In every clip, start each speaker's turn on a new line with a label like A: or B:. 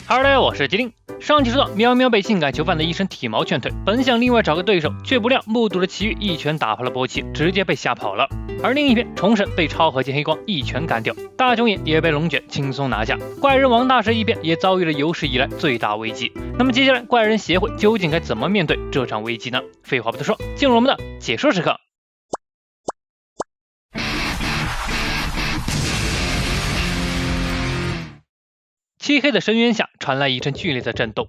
A: Hello， 我是吉林。上期说到，喵喵被性感囚犯的一身体毛劝退，本想另外找个对手，却不料目睹了奇遇一拳打趴了波奇，直接被吓跑了。而另一边，重审被超合金黑光一拳干掉，大熊眼也被龙卷轻松拿下。怪人王大蛇一边也遭遇了有史以来最大危机。那么接下来，怪人协会究竟该怎么面对这场危机呢？废话不多说，进入我们的解说时刻。漆黑的深渊下传来一阵剧烈的震动，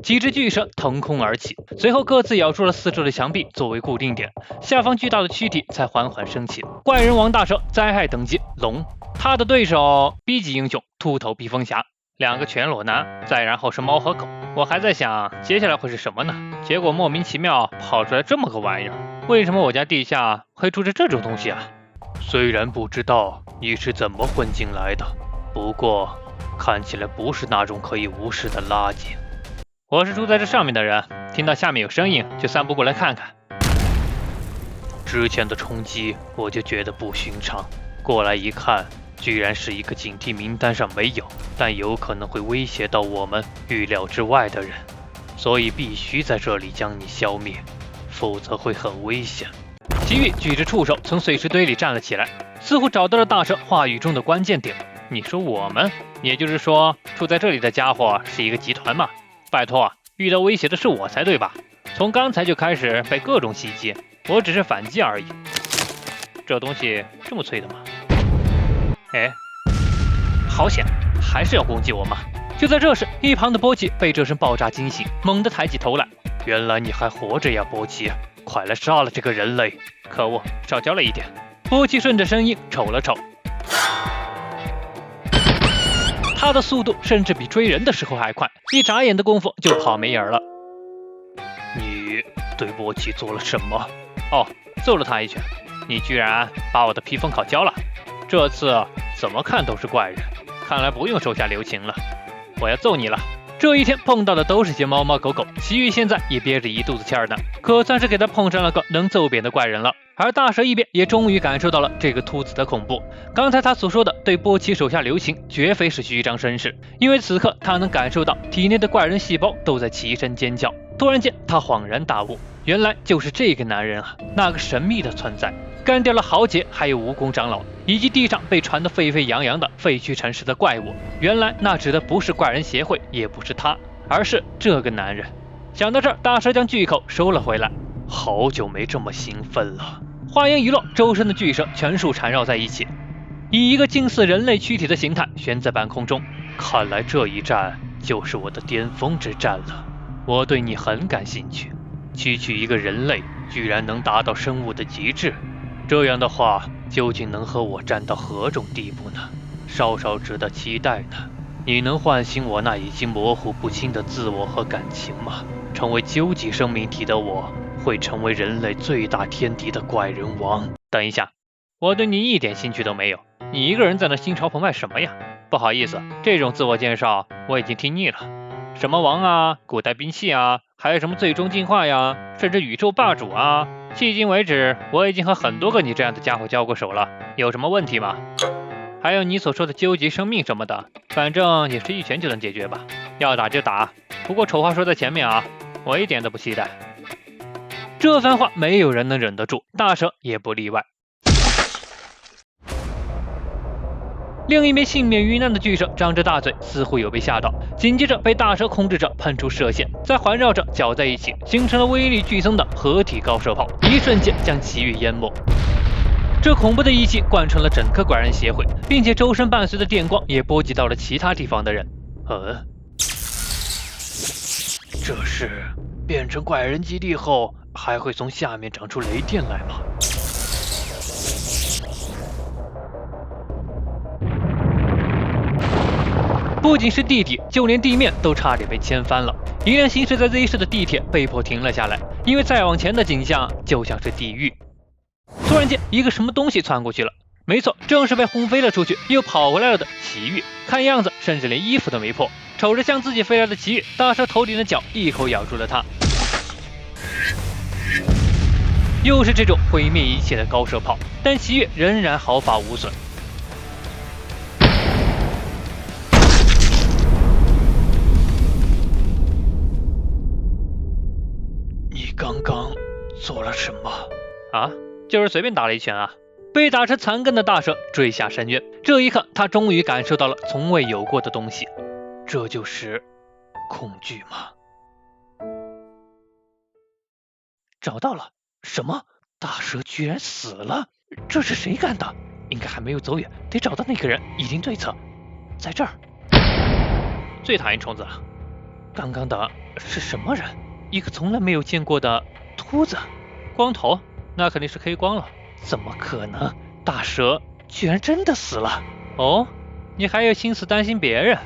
A: 几只巨蛇腾空而起，随后各自咬住了四周的墙壁作为固定点，下方巨大的躯体才缓缓升起。怪人王大蛇灾害等级龙，他的对手 B 级英雄秃头披风侠，两个全裸男，再然后是猫和狗。我还在想接下来会是什么呢？结果莫名其妙跑出来这么个玩意儿，为什么我家地下会住着这种东西啊？虽然不知道你是怎么混进来的，不过看起来不是那种可以无视的垃圾。我是住在这上面的人，听到下面有声音就散步过来看看。之前的冲击我就觉得不寻常，过来一看，居然是一个警惕名单上没有，但有可能会威胁到我们预料之外的人，所以必须在这里将你消灭，否则会很危险。奇遇举着触手从碎石堆里站了起来，似乎找到了大蛇话语中的关键点。你说我们，也就是说住在这里的家伙是一个集团吗？拜托，遇到威胁的是我才对吧？从刚才就开始被各种袭击，我只是反击而已。这东西这么脆的吗？哎，好险，还是要攻击我吗？就在这时，一旁的波奇被这声爆炸惊醒，猛地抬起头来。原来你还活着呀，波奇，快来杀了这个人类！可恶，少教了一点。波奇顺着声音瞅了瞅，他的速度甚至比追人的时候还快，一眨眼的功夫就跑没影了。你对波奇做了什么？哦，揍了他一拳。你居然把我的披风烤焦了，这次怎么看都是怪人，看来不用手下留情了。我要揍你了。这一天碰到的都是些猫猫狗狗，奇遇现在也憋着一肚子气儿呢，可算是给他碰上了个能揍扁的怪人了。而大蛇一边也终于感受到了这个秃子的恐怖，刚才他所说的对波奇手下留情绝非是虚张声势，因为此刻他能感受到体内的怪人细胞都在齐声尖叫。突然间他恍然大悟，原来就是这个男人啊，那个神秘的存在，干掉了豪杰还有蜈蚣长老，以及地上被传得沸沸扬扬的废墟城市的怪物。原来那指的不是怪人协会，也不是他，而是这个男人。想到这儿，大蛇将巨口收了回来。好久没这么兴奋了。话音一落，周身的巨蛇全数缠绕在一起，以一个近似人类躯体的形态悬在半空中。看来这一战就是我的巅峰之战了。我对你很感兴趣，区区一个人类居然能达到生物的极致，这样的话究竟能和我战到何种地步呢？稍稍值得期待呢。你能唤醒我那已经模糊不清的自我和感情吗？成为究极生命体的我会成为人类最大天敌的怪人王。等一下，我对你一点兴趣都没有，你一个人在那心潮澎湃什么呀？不好意思，这种自我介绍我已经听腻了。什么王啊，古代兵器啊，还有什么最终进化呀，甚至宇宙霸主啊，迄今为止我已经和很多个你这样的家伙交过手了，有什么问题吗？还有你所说的究极生命什么的，反正也是一拳就能解决吧，要打就打。不过丑话说在前面啊，我一点都不期待。这番话没有人能忍得住，大蛇也不例外。另一枚幸免于难的巨蛇张着大嘴，似乎有被吓到，紧接着被大蛇控制着喷出射线，再环绕着搅在一起，形成了威力剧增的合体高射炮，一瞬间将奇遇淹没。这恐怖的一击贯穿了整个怪人协会，并且周身伴随的电光也波及到了其他地方的人。这是变成怪人基地后还会从下面长出雷电来吗？不仅是地底，就连地面都差点被掀翻了。一辆行驶在 Z 市的地铁被迫停了下来，因为再往前的景象就像是地狱。突然间，一个什么东西窜过去了，没错，正是被轰飞了出去又跑回来了的奇遇。看样子甚至连衣服都没破。瞅着向自己飞来的奇遇，大蛇头顶的角一口咬住了它。又是这种毁灭一切的高射炮，但奇遇仍然毫发无损。做了什么？啊，就是随便打了一拳啊。被打成残羹的大蛇坠下深渊，这一刻他终于感受到了从未有过的东西，这就是恐惧吗？找到了！什么？大蛇居然死了？这是谁干的？应该还没有走远，得找到那个人，一定对策。在这儿。最讨厌虫子了。刚刚的是什么人？一个从来没有见过的秃子，光头，那肯定是黑光了。怎么可能？大蛇居然真的死了！哦，你还有心思担心别人？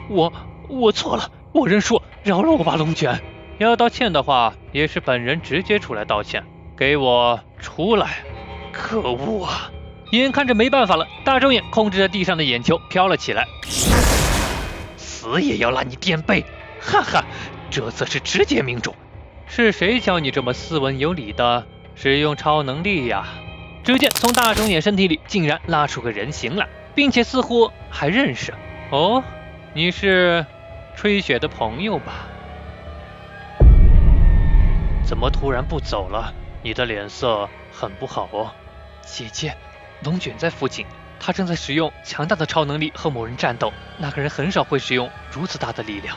A: 我错了，我认输，饶了我吧，龙卷。要道歉的话，也是本人直接出来道歉。给我出来！可恶啊！眼看着没办法了，大众眼控制着地上的眼球飘了起来。死也要拉你垫背！哈哈，这次是直接命中。是谁教你这么斯文有礼的使用超能力呀？只见从大众眼身体里竟然拉出个人形来，并且似乎还认识。哦，你是吹雪的朋友吧？怎么突然不走了？你的脸色很不好哦。姐姐，龙卷在附近，他正在使用强大的超能力和某人战斗。那个人很少会使用如此大的力量。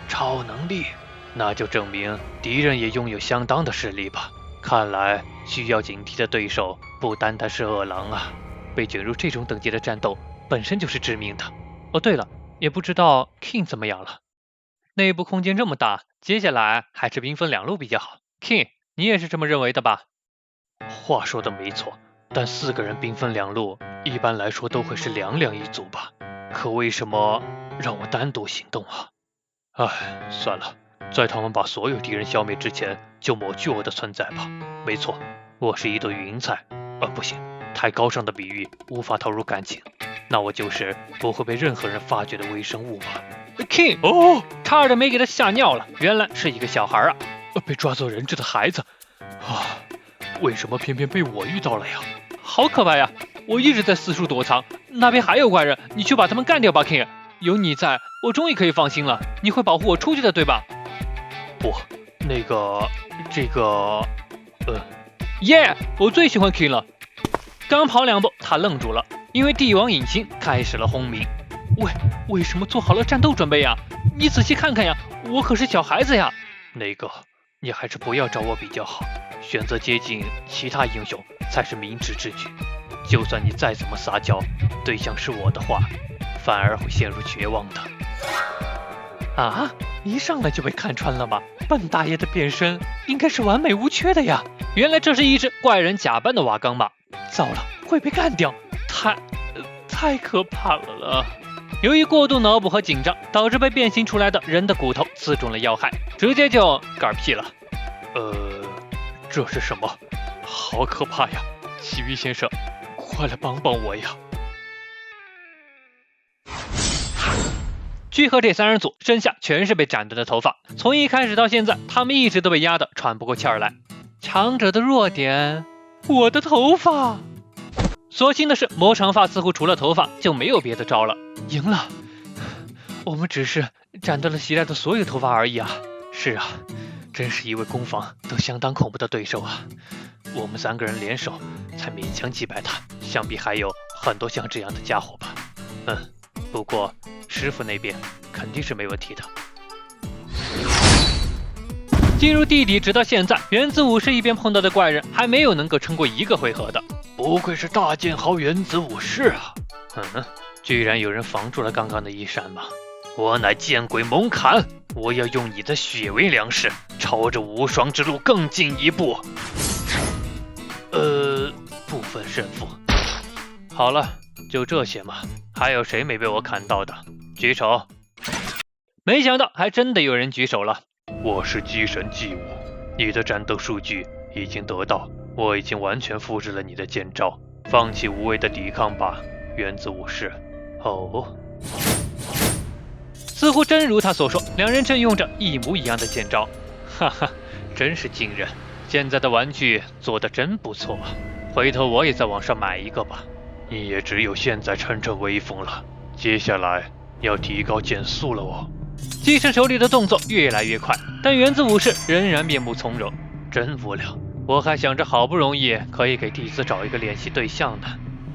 A: 超能力？那就证明敌人也拥有相当的实力吧。看来需要警惕的对手不单单是饿狼啊，被卷入这种等级的战斗本身就是致命的。哦对了，也不知道 King 怎么样了。内部空间这么大，接下来还是兵分两路比较好。King， 你也是这么认为的吧？话说的没错，但4个人兵分两路，一般来说都会是2两一组吧？可为什么让我单独行动啊？唉，算了。在他们把所有敌人消灭之前，就抹去我的存在吧。没错，我是一朵云彩。不行，太高尚的比喻无法投入感情。那我就是不会被任何人发觉的微生物吧。King， 哦，差点没给他吓尿了，原来是一个小孩啊，被抓做人质的孩子啊！为什么偏偏被我遇到了呀？好可怕呀！我一直在四处躲藏，那边还有怪人，你去把他们干掉吧 ，King。有你在，我终于可以放心了。你会保护我出去的，对吧？不，耶！我最喜欢 King 了。刚跑2步，他愣住了，因为帝王引擎开始了轰鸣。为什么做好了战斗准备呀？你仔细看看呀，我可是小孩子呀。你还是不要找我比较好，选择接近其他英雄才是明智之举。就算你再怎么撒娇，对象是我的话，反而会陷入绝望的。啊！一上来就被看穿了吗？笨大爷的变身应该是完美无缺的呀！原来这是一只怪人假扮的瓦岗马。糟了，会被干掉！太可怕了！由于过度脑补和紧张，导致被变形出来的人的骨头刺中了要害，直接就嗝屁了。这是什么？好可怕呀！奇遇先生，快来帮帮我呀！聚合这3人组身下全是被斩断的头发，从一开始到现在，他们一直都被压得喘不过气儿来。强者的弱点，我的头发。所幸的是，魔长发似乎除了头发就没有别的招了。赢了，我们只是斩断了袭来的所有头发而已啊。是啊，真是一位攻防都相当恐怖的对手啊。我们3个人联手才勉强击败他，想必还有很多像这样的家伙吧。不过师傅那边肯定是没问题的。进入地底直到现在，原子武士一边碰到的怪人还没有能够撑过1个回合的。不愧是大剑豪原子武士啊！居然有人防住了刚刚的一闪吗？我乃剑鬼猛砍，我要用你的血为粮食，朝着无双之路更进一步。不分胜负。好了，就这些嘛。还有谁没被我砍到的？举手。没想到还真的有人举手了。我是机神祭武，你的战斗数据已经得到，我已经完全复制了你的剑招，放弃无谓的抵抗吧，原子武士。哦，似乎真如他所说，2人正用着一模一样的剑招。哈哈，真是惊人，现在的玩具做得真不错啊，回头我也在网上买一个吧。你也只有现在乘着威风了，接下来要提高剑速了哦。机神手里的动作越来越快，但原子武士仍然面目从容。真无聊，我还想着好不容易可以给弟子找一个练习对象呢。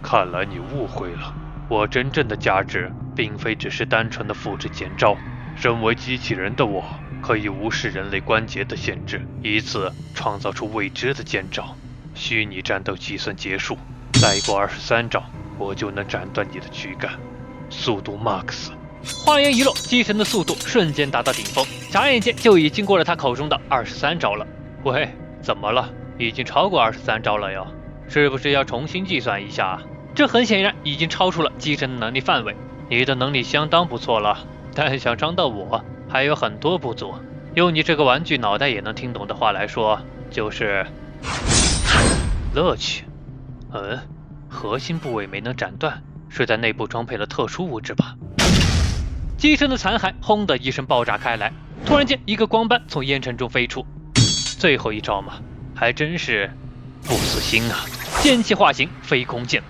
B: 看来你误会了，我真正的价值并非只是单纯的复制剑招。身为机器人的我，可以无视人类关节的限制，以此创造出未知的剑招。虚拟战斗计算结束，再过23招，我就能斩断你的躯干。速度 max。
A: 话音一落，机神的速度瞬间达到顶峰，眨眼间就已经过了他口中的23招了。喂，怎么了？已经超过23招了哟，是不是要重新计算一下？这很显然已经超出了机神的能力范围。你的能力相当不错了，但想伤到我还有很多不足。用你这个玩具脑袋也能听懂的话来说，就是乐趣。核心部位没能斩断，是在内部装配了特殊物质吧？机身的残骸轰的一声爆炸开来，突然间一个光斑从烟尘中飞出。最后一招嘛，还真是不死心啊！剑气化形，飞空剑。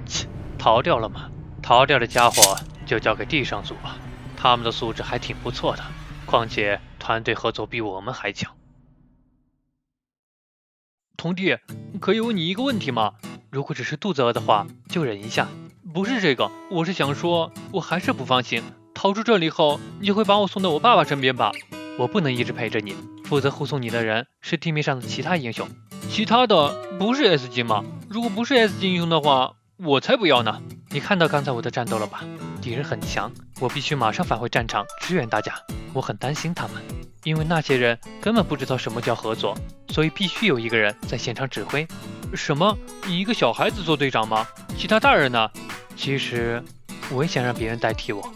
A: 切，逃掉了吗？逃掉的家伙就交给地上组吧，他们的素质还挺不错的，况且团队合作比我们还强。童弟，可以问你一个问题吗？如果只是肚子饿的话，就忍一下。不是这个，我是想说，我还是不放心，逃出这里后，你就会把我送到我爸爸身边吧？我不能一直陪着你，负责护送你的人是地面上的其他英雄，其他的不是 S 级吗？如果不是 S 级英雄的话，我才不要呢！你看到刚才我的战斗了吧？敌人很强，我必须马上返回战场支援大家。我很担心他们，因为那些人根本不知道什么叫合作，所以必须有一个人在现场指挥。什么？你一个小孩子做队长吗？其他大人呢？其实我也想让别人代替我。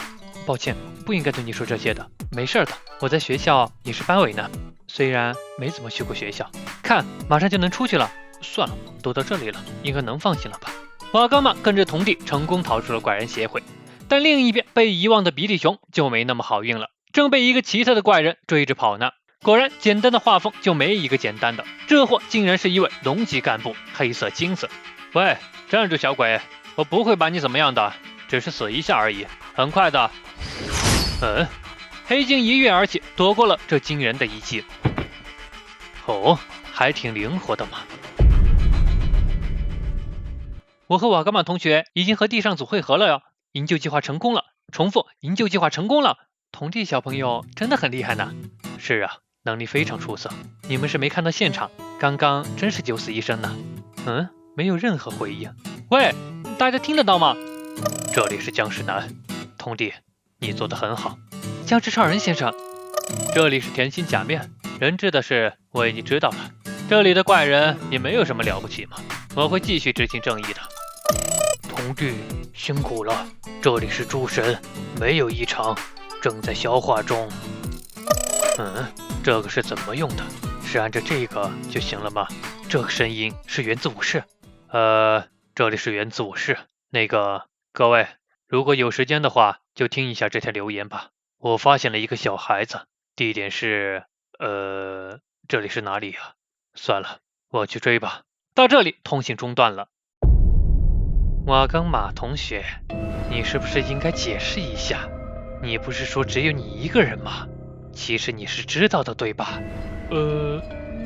A: 抱歉，不应该对你说这些的。没事的，我在学校也是班委呢，虽然没怎么去过学校。看，马上就能出去了。算了，都到这里了，应该能放心了吧？瓦岗马跟着童弟成功逃出了怪人协会，但另一边被遗忘的比利熊就没那么好运了，正被一个奇特的怪人追着跑呢。果然，简单的画风就没一个简单的，这货竟然是一位龙级干部，黑色金色。喂，站住，小鬼！我不会把你怎么样的，只是死一下而已，很快的。黑鲸一跃而起，躲过了这惊人的一击。哦，还挺灵活的嘛。我和瓦岗马同学已经和地上组会合了哟，营救计划成功了。重复，营救计划成功了。童弟小朋友真的很厉害呢。是啊，能力非常出色。你们是没看到现场，刚刚真是九死一生呢。没有任何回应。喂，大家听得到吗？这里是僵尸男，童弟，你做得很好。僵尸超人先生，这里是甜心假面，人质的事我已经知道了。这里的怪人也没有什么了不起嘛，我会继续执行正义的。童弟辛苦了，这里是诸神，没有异常，正在消化中。这个是怎么用的？是按照这个就行了吗？这个声音是源自武士。这里是源自武士。那个各位，如果有时间的话，就听一下这条留言吧。我发现了一个小孩子，地点是这里是哪里啊？算了，我去追吧。到这里，通信中断了。瓦岗马同学，你是不是应该解释一下？你不是说只有你一个人吗？其实你是知道的，对吧？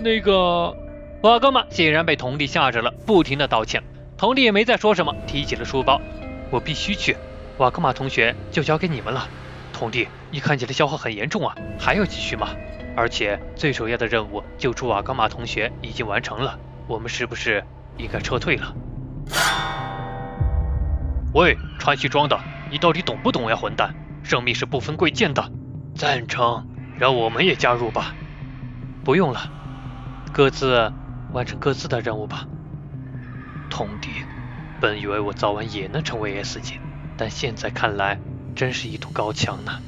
A: 那个……瓦岗马显然被童弟吓着了，不停的道歉。童弟也没再说什么，提起了书包。我必须去，瓦岗马同学就交给你们了。童弟，你看起来消耗很严重啊，还要继续吗？而且最首要的任务救出瓦岗马同学已经完成了，我们是不是应该撤退了？喂，穿西装的，你到底懂不懂呀，混蛋？生命是不分贵贱的。赞成，让我们也加入吧。不用了，各自完成各自的任务吧。童弟，本以为我早晚也能成为 S 级，但现在看来真是一堵高墙呢。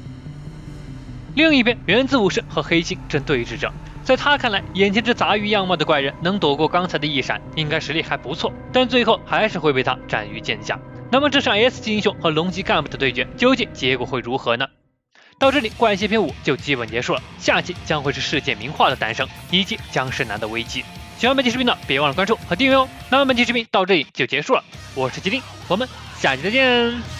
A: 另一边，原子武士和黑猩正对峙着。在他看来，眼前这杂鱼样貌的怪人能躲过刚才的一闪，应该实力还不错，但最后还是会被他斩于剑下。那么这场 S 级英雄和龙级干部的对决，究竟结果会如何呢？到这里，怪蟹篇5就基本结束了，下期将会是世界名画的诞生以及僵尸男的危机。喜欢本期视频的，别忘了关注和订阅哦。那么本期视频到这里就结束了，我是吉林，我们下期再见。